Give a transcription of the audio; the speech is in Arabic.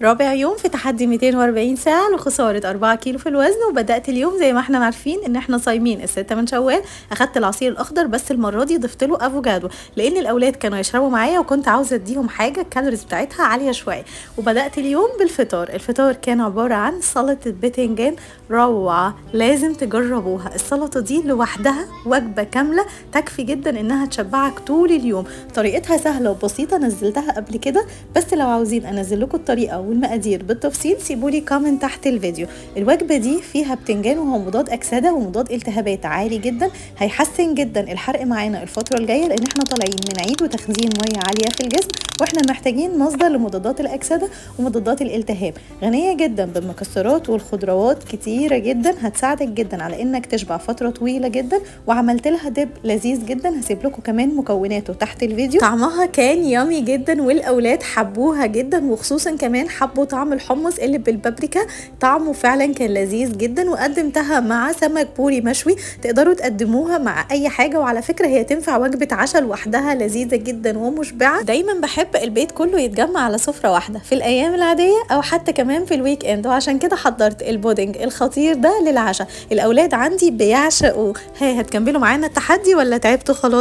رابع يوم في تحدي 240 ساعة لخسارة 4 كيلو في الوزن. وبدأت اليوم زي ما احنا عارفين ان احنا صايمين الستة من شوال. اخدت العصير الاخضر بس المرة دي ضفت له افوكادو لان الاولاد كانوا يشربوا معايا وكنت عاوزة اديهم حاجة الكالوريز بتاعتها عالية شوية. وبدأت اليوم بالفطار. الفطار كان عبارة عن سلطة بتنجان روعة، لازم تجربوها. السلطة دي لوحدها وجبة كاملة تكفي جدا انها تشبعك طول اليوم. طريقتها سهلة وبسيطة، نزلتها قبل كده بس لو عاوزين انزل لكم الطريقة والمقادير بالتفصيل سيبولي كومنت تحت الفيديو. الوجبة دي فيها بتنجان وهو مضاد اكسدة ومضاد التهابات عالي جدا، هيحسن جدا الحرق معانا الفترة الجاية لان احنا طالعين من عيد وتخزين مية عالية في الجسم واحنا محتاجين مصدر لمضادات الاكسدة ومضادات الالتهاب. غنية جدا بالمكسرات والخضروات كتيرة جدا، هتساعدك جدا على انك تشبع فترة طويلة جدا. وعملت لها دب لذيذ جدا، هسيب لكم كمان مكوناته تحت الفيديو. طعمها كان يامي جدا والاولاد حبوها جدا، وخصوصا كمان حبوا طعم الحمص اللي بالبابريكا، طعمه فعلا كان لذيذ جدا. وقدمتها مع سمك بوري مشوي، تقدروا تقدموها مع اي حاجة. وعلى فكرة هي تنفع وجبة عشاء لوحدها، لذيذة جدا ومشبعة. دايما بحب البيت كله يتجمع على سفرة واحدة في الايام العادية او حتى كمان في الويك اند، وعشان كده حضرت البودنج الخطير ده للعشاء. الاولاد عندي بيعشقوه. هتكملوا معانا التحدي ولا تعبتوا خلاص؟